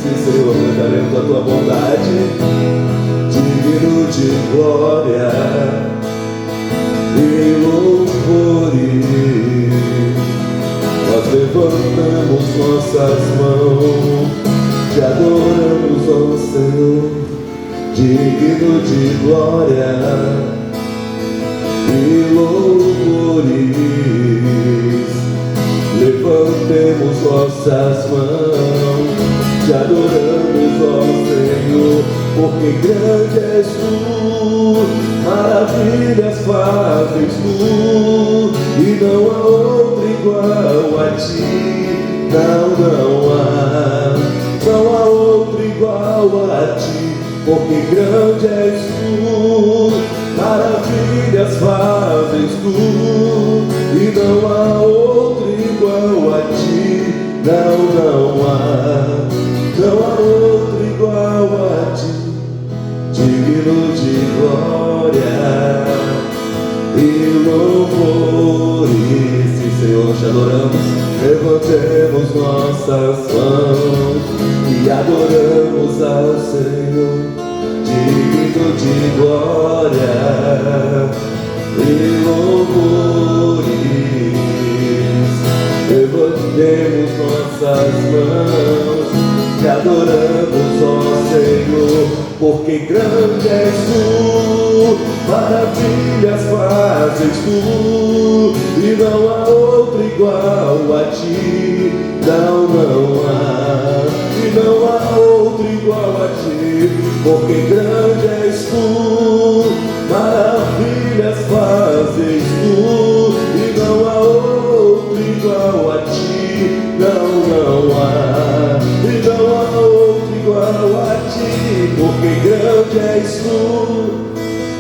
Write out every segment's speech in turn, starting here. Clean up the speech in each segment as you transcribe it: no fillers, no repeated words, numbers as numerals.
Sim, Senhor, cantaremos a tua bondade, digno de glória e louvores. Nós levantamos nossas mãos, te adoramos, ó Senhor, digno de glória e louvores. Levantemos nossas mãos, te adoramos, ó Senhor, porque grande és tu, maravilhas fazes tu, e não há outro igual a ti. Não há outro igual a ti, porque grande és tu, maravilhas fazes tu, e não há outro igual a ti. Não há outro igual a ti, digno de glória e louvores. Sim, Senhor, te adoramos, levantemos nossas mãos e adoramos ao Senhor, digno de glória e louvores. Levantemos nossas mãos, te adoramos, ó Senhor, porque grande és tu, maravilhas fazes tu, e não há outro igual a ti. Não há outro igual a ti, porque grande és tu, maravilhas fazes tu, e não há outro igual a ti. Não há outro igual a ti, porque grande és tu,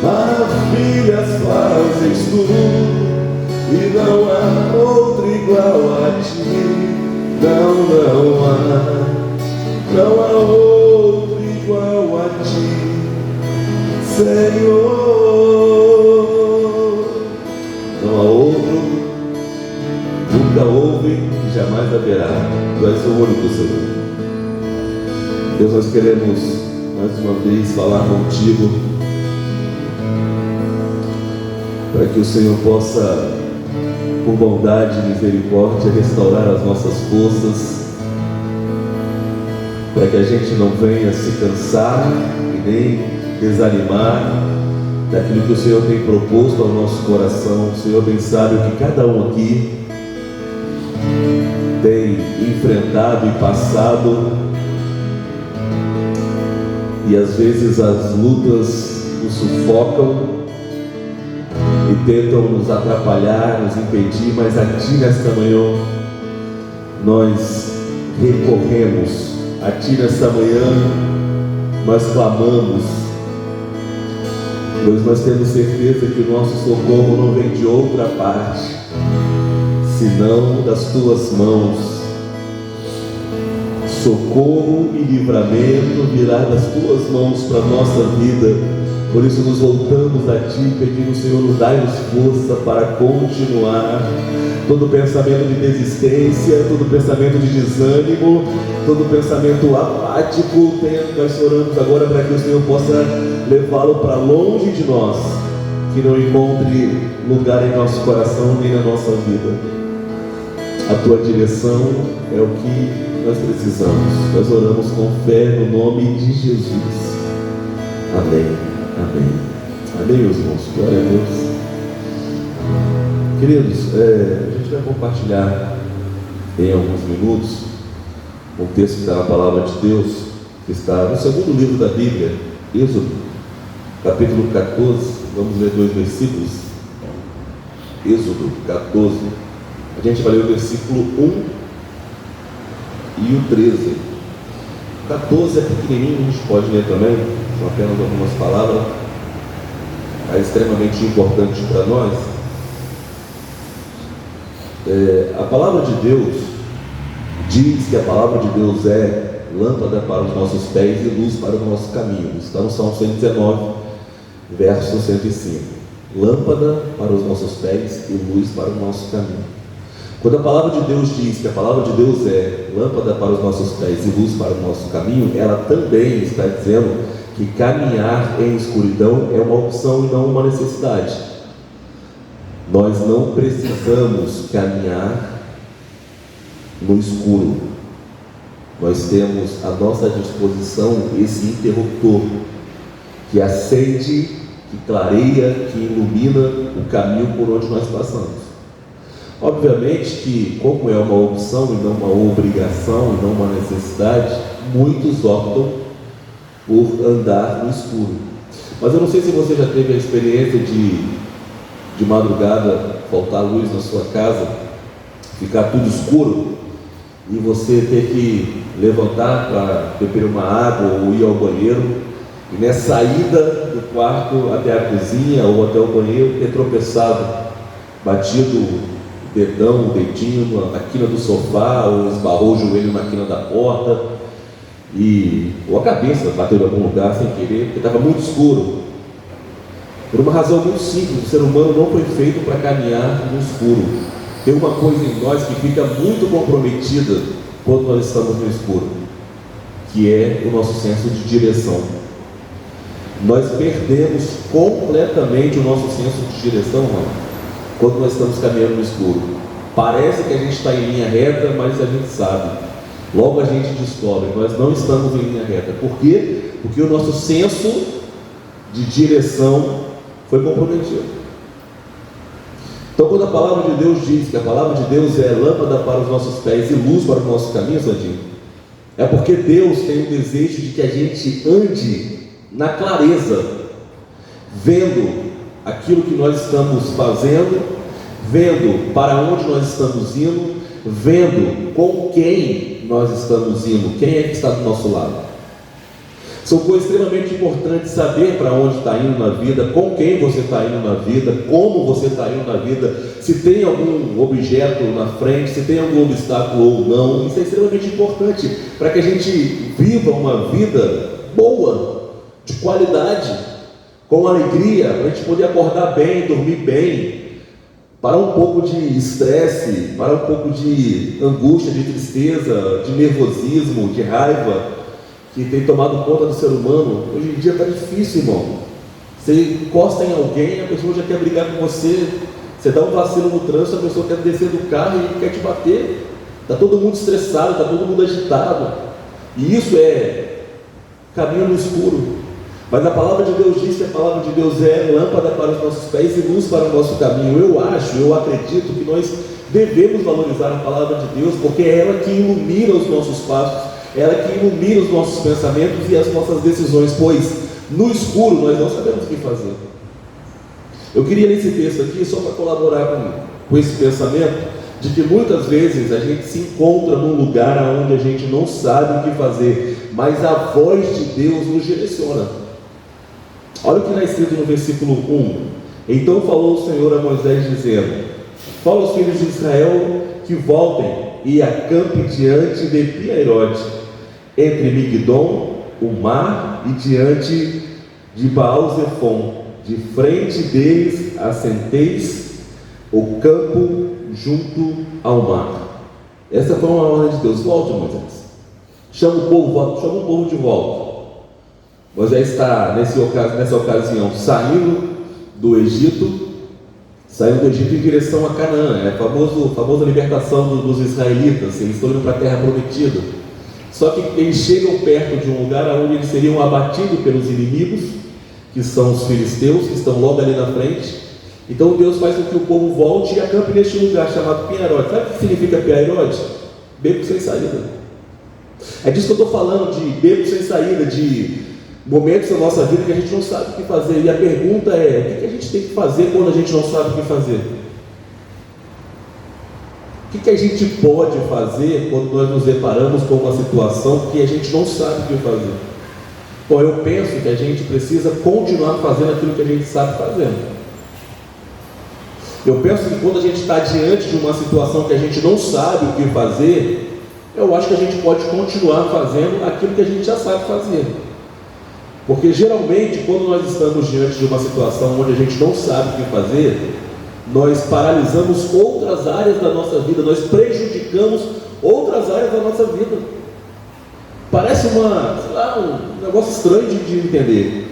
maravilhas fazes tu, e não há outro igual a ti. Não há outro igual a ti, Senhor. Não há outro, nunca houve e jamais haverá. Tu és o único, Senhor. Deus, nós queremos mais uma vez falar contigo, para que o Senhor possa, por bondade e misericórdia, restaurar as nossas forças, para que a gente não venha se cansar e nem desanimar daquilo que o Senhor tem proposto ao nosso coração. O Senhor bem sabe o que cada um aqui tem enfrentado e passado, e às vezes as lutas nos sufocam e tentam nos atrapalhar, nos impedir, mas a Ti nesta manhã nós recorremos, a Ti nesta manhã nós clamamos, pois nós temos certeza que o nosso socorro não vem de outra parte, senão das Tuas mãos. Socorro e livramento virá das Tuas mãos para a nossa vida. Por isso nos voltamos a Ti, pedindo, Senhor, nos dai-nos força para continuar. Todo pensamento de desistência, todo pensamento de desânimo, todo pensamento apático, nós oramos agora para que o Senhor possa levá-lo para longe de nós, que não encontre lugar em nosso coração nem na nossa vida. A Tua direção é o que nós precisamos. Nós oramos com fé no nome de Jesus. Amém. Amém, meus irmãos. Glória a Deus. Queridos, a gente vai compartilhar em alguns minutos um texto que está na palavra de Deus, que está no segundo livro da Bíblia, Êxodo, capítulo 14. Vamos ler 2 versículos. Êxodo 14. A gente vai ler o versículo 1 e o 13. 14 é pequenininho, a gente pode ler também, são apenas algumas palavras, mas extremamente importante para nós. A palavra de Deus diz que a palavra de Deus é lâmpada para os nossos pés e luz para o nosso caminho. Está no Salmo 119, verso 105. Lâmpada para os nossos pés e luz para o nosso caminho. Quando a palavra de Deus diz que a palavra de Deus é lâmpada para os nossos pés e luz para o nosso caminho, ela também está dizendo que caminhar em escuridão é uma opção e não uma necessidade. Nós não precisamos caminhar no escuro. Nós temos à nossa disposição esse interruptor que acende, que clareia, que ilumina o caminho por onde nós passamos. Obviamente que, como é uma opção e não uma obrigação e não uma necessidade, muitos optam por andar no escuro. Mas eu não sei se você já teve a experiência de madrugada faltar luz na sua casa, ficar tudo escuro e você ter que levantar para beber uma água ou ir ao banheiro e nessa saída do quarto até a cozinha ou até o banheiro ter tropeçado, batido o dedão, o dedinho na quina do sofá, ou esbarrou o joelho na quina da porta, ou a cabeça bateu em algum lugar sem querer, porque estava muito escuro. Por uma razão muito simples, o ser humano não foi feito para caminhar no escuro. Tem uma coisa em nós que fica muito comprometida quando nós estamos no escuro, que é o nosso senso de direção. Nós perdemos completamente o nosso senso de direção, mano, quando nós estamos caminhando no escuro. Parece que a gente está em linha reta, mas a gente sabe. Logo a gente descobre, nós não estamos em linha reta. Por quê? Porque o nosso senso de direção foi comprometido. Então, quando a palavra de Deus diz que a palavra de Deus é lâmpada para os nossos pés e luz para o nosso caminho, Sandinho, é porque Deus tem o desejo de que a gente ande na clareza, vendo aquilo que nós estamos fazendo, vendo para onde nós estamos indo, vendo com quem nós estamos indo, quem é que está do nosso lado. São coisas extremamente importantes saber para onde está indo na vida, com quem você está indo na vida, como você está indo na vida, se tem algum objeto na frente, se tem algum obstáculo ou não. Isso é extremamente importante para que a gente viva uma vida boa, de qualidade, com alegria, para a gente poder acordar bem, dormir bem, para um pouco de estresse, para um pouco de angústia, de tristeza, de nervosismo, de raiva, que tem tomado conta do ser humano. Hoje em dia está difícil, irmão. Você encosta em alguém, a pessoa já quer brigar com você. Você dá um vacilo no trânsito, a pessoa quer descer do carro e quer te bater. Está todo mundo estressado, está todo mundo agitado. E isso é caminho no escuro. Mas a palavra de Deus diz que a palavra de Deus é lâmpada para os nossos pés e luz para o nosso caminho. Eu acredito que nós devemos valorizar a palavra de Deus, porque é ela que ilumina os nossos passos, ela que ilumina os nossos pensamentos e as nossas decisões, pois no escuro nós não sabemos o que fazer. Eu queria ler esse texto aqui só para colaborar com esse pensamento, de que muitas vezes a gente se encontra num lugar onde a gente não sabe o que fazer, mas a voz de Deus nos direciona. Olha o que está escrito no versículo 1. Então falou o Senhor a Moisés dizendo: fala aos filhos de Israel que voltem e acampe diante de Pi-Hahirote, entre Migdom, o mar, e diante de Baal-Zephon. De frente deles assenteis o campo junto ao mar. Essa foi uma ordem de Deus. Volte, Moisés. Chama o povo de volta. Moisés está nessa ocasião saindo do Egito em direção a Canaã. É a famosa libertação dos israelitas. Eles estão indo para a terra prometida. Só que eles chegam perto de um lugar onde eles seriam abatidos pelos inimigos, que são os filisteus, que estão logo ali na frente. Então Deus faz com que o povo volte e acampe neste lugar chamado Pi-Hahirote. Sabe o que significa Pi-Hahirote? Beco sem saída. É disso que eu estou falando, de beco sem saída, de momentos da nossa vida que a gente não sabe o que fazer. E a pergunta é: o que a gente tem que fazer quando a gente não sabe o que fazer? O que a gente pode fazer quando nós nos deparamos com uma situação que a gente não sabe o que fazer? Bom, eu penso que a gente precisa continuar fazendo aquilo que a gente sabe fazer. Eu penso que quando a gente está diante de uma situação que a gente não sabe o que fazer, eu acho que a gente pode continuar fazendo aquilo que a gente já sabe fazer. Porque geralmente, quando nós estamos diante de uma situação onde a gente não sabe o que fazer, nós paralisamos outras áreas da nossa vida, nós prejudicamos outras áreas da nossa vida. Parece um negócio estranho de entender.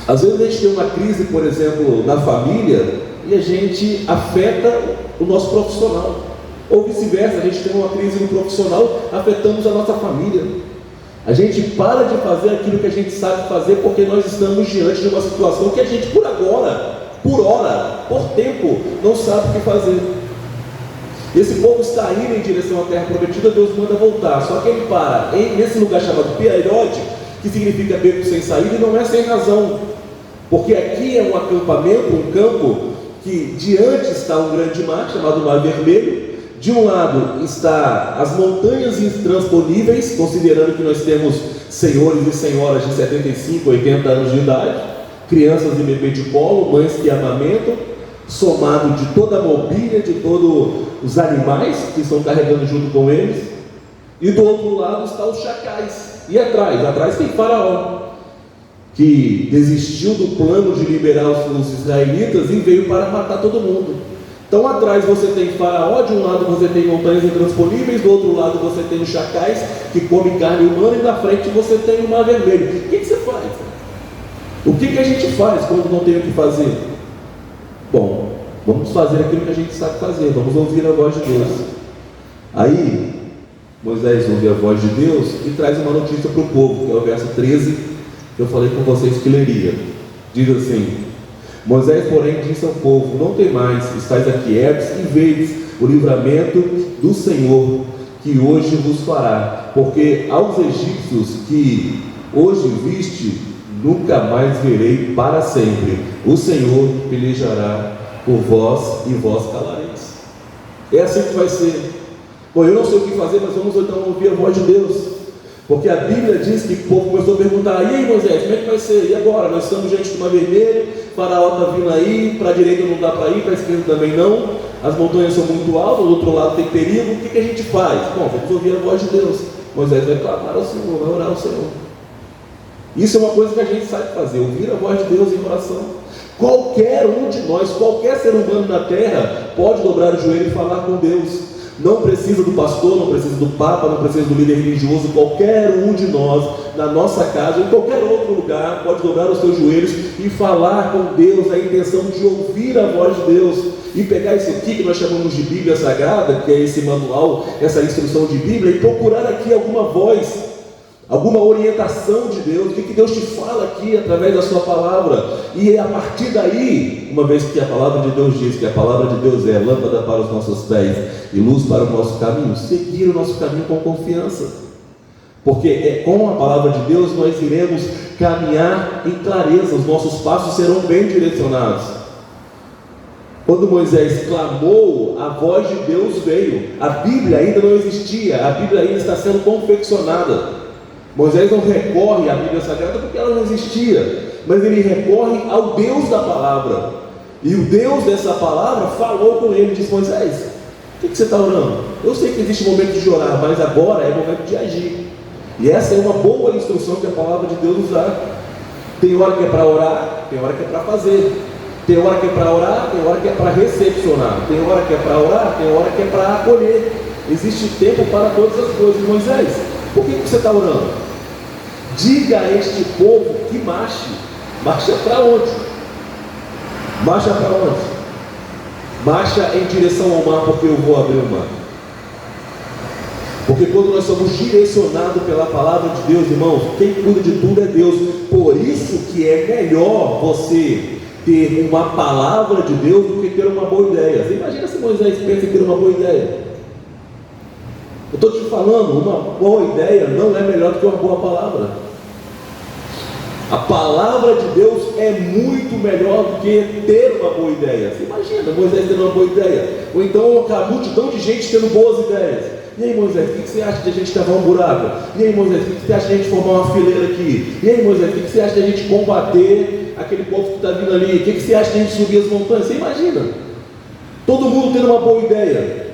Às vezes a gente tem uma crise, por exemplo, na família, e a gente afeta o nosso profissional, ou vice-versa, a gente tem uma crise no profissional, afetamos a nossa família. A gente para de fazer aquilo que a gente sabe fazer, porque nós estamos diante de uma situação que a gente, por agora, por hora, por tempo, não sabe o que fazer. Esse povo está indo em direção à terra prometida, Deus manda voltar, só que ele para nesse lugar chamado Piairode, que significa beco sem saída, e não é sem razão, porque aqui é um acampamento, um campo, que diante está um grande mar, chamado Mar Vermelho. De um lado está as montanhas intransponíveis, considerando que nós temos senhores e senhoras de 75, 80 anos de idade, crianças e bebês de colo, mães que amamentam, somado de toda a mobília, de todos os animais que estão carregando junto com eles. E do outro lado está os chacais. E atrás tem Faraó, que desistiu do plano de liberar os israelitas e veio para matar todo mundo. Então atrás você tem Faraó, de um lado você tem montanhas intransponíveis, do outro lado você tem os chacais que comem carne humana, e na frente você tem o Mar Vermelho. O que você faz? O que a gente faz quando não tem o que fazer? Bom, vamos fazer aquilo que a gente sabe fazer, vamos ouvir a voz de Deus. Aí Moisés ouve a voz de Deus e traz uma notícia para o povo, que é o verso 13, que eu falei com vocês que leria. Diz assim: Moisés, porém, disse ao povo: não temais, estáis aquietos e vedes o livramento do Senhor, que hoje vos fará, porque aos egípcios que hoje viste, nunca mais verei para sempre. O Senhor pelejará por vós e vós calareis. É assim que vai ser. Bom, eu não sei o que fazer, mas vamos então ouvir a voz de Deus. Porque a Bíblia diz que o povo começou a perguntar: e aí, Moisés, como é que vai ser? E agora? Nós estamos diante do Mar Vermelho, Faraó está vindo aí, para a direita não dá para ir, para a esquerda também não, as montanhas são muito altas, do outro lado tem perigo, o que a gente faz? Bom, vamos ouvir a voz de Deus. Moisés vai clamar ao Senhor, vai orar ao Senhor. Isso é uma coisa que a gente sabe fazer, ouvir a voz de Deus em oração. Qualquer um de nós, qualquer ser humano na terra, pode dobrar o joelho e falar com Deus. Não precisa do pastor, não precisa do papa, não precisa do líder religioso. Qualquer um de nós, na nossa casa, em qualquer outro lugar, pode dobrar os seus joelhos e falar com Deus, a intenção de ouvir a voz de Deus, e pegar isso aqui que nós chamamos de Bíblia Sagrada, que é esse manual, essa instrução de Bíblia, e procurar aqui alguma voz, alguma orientação de Deus, o que Deus te fala aqui através da sua palavra. E a partir daí, uma vez que a palavra de Deus diz que a palavra de Deus é lâmpada para os nossos pés e luz para o nosso caminho, seguir o nosso caminho com confiança, porque com a palavra de Deus nós iremos caminhar em clareza, os nossos passos serão bem direcionados. Quando Moisés clamou, a voz de Deus veio. A Bíblia ainda não existia, a Bíblia ainda está sendo confeccionada. Moisés não recorre à Bíblia Sagrada porque ela não existia, mas ele recorre ao Deus da palavra. E o Deus dessa palavra falou com ele e disse: Moisés, o que você está orando? Eu sei que existe momento de orar, mas agora é momento de agir. E essa é uma boa instrução que a palavra de Deus nos dá. Tem hora que é para orar, tem hora que é para fazer. Tem hora que é para orar, tem hora que é para recepcionar. Tem hora que é para orar, tem hora que é para acolher. Existe tempo para todas as coisas. Moisés, por que você está orando? Diga a este povo que marche. Marcha para onde? Marcha para onde? Marcha em direção ao mar, porque eu vou abrir o mar. Porque quando nós somos direcionados pela palavra de Deus, irmãos, quem cuida de tudo é Deus. Por isso que é melhor você ter uma palavra de Deus do que ter uma boa ideia. Você imagina se Moisés pensa em ter uma boa ideia? Eu estou te falando, uma boa ideia não é melhor do que uma boa palavra. A palavra de Deus é muito melhor do que ter uma boa ideia. Você imagina Moisés tendo uma boa ideia, ou então uma multidão de gente tendo boas ideias. E aí, Moisés, o que você acha de a gente cavar um buraco? E aí, Moisés, o que você acha de a gente formar uma fileira aqui? E aí, Moisés, o que você acha de a gente combater aquele povo que está vindo ali? O que você acha de a gente subir as montanhas? Você imagina todo mundo tendo uma boa ideia.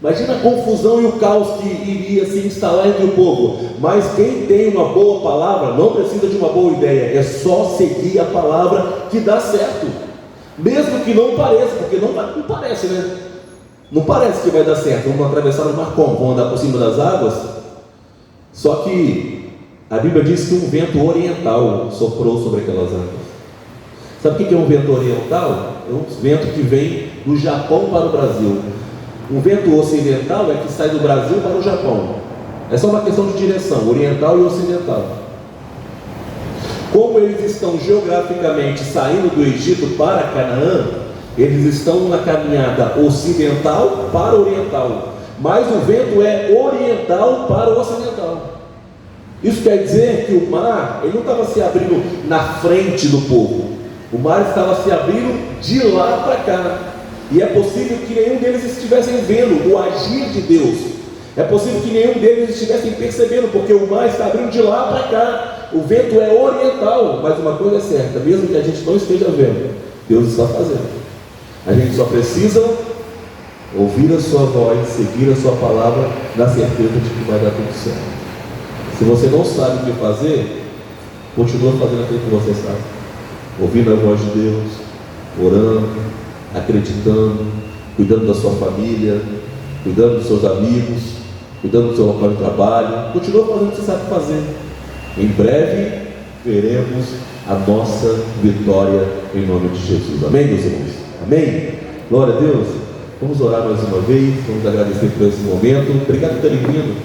Imagina a confusão e o caos que iria se instalar entre o povo. Mas quem tem uma boa palavra não precisa de uma boa ideia, é só seguir a palavra que dá certo. mesmo que não pareça, porque não parece, né? Não parece que vai dar certo. Vamos atravessar o mar como? Vamos andar por cima das águas? Só que a Bíblia diz que um vento oriental soprou sobre aquelas águas. Sabe o que é um vento oriental? É um vento que vem do Japão para o Brasil. Um vento ocidental é que sai do Brasil para o Japão. É só uma questão de direção, oriental e ocidental. Como eles estão geograficamente saindo do Egito para Canaã, eles estão na caminhada ocidental para oriental, mas o vento é oriental para o ocidental. Isso quer dizer que o mar, ele não estava se abrindo na frente do povo, o mar estava se abrindo de lá para cá, e é possível que nenhum deles estivessem vendo o agir de Deus, é possível que nenhum deles estivessem percebendo, porque o mar está abrindo de lá para cá. O vento é oriental, mas uma coisa é certa, mesmo que a gente não esteja vendo, Deus está fazendo. A gente só precisa ouvir a sua voz, seguir a sua palavra, na certeza de que vai dar tudo certo. Se você não sabe o que fazer, continua fazendo aquilo que você sabe, ouvindo a voz de Deus, orando, acreditando, cuidando da sua família, cuidando dos seus amigos, cuidando do seu local de trabalho. Continua fazendo o que você sabe fazer. Em breve veremos a nossa vitória em nome de Jesus. Amém, meus irmãos? Amém? Glória a Deus. Vamos orar mais uma vez. Vamos agradecer por esse momento. Obrigado por terem vindo.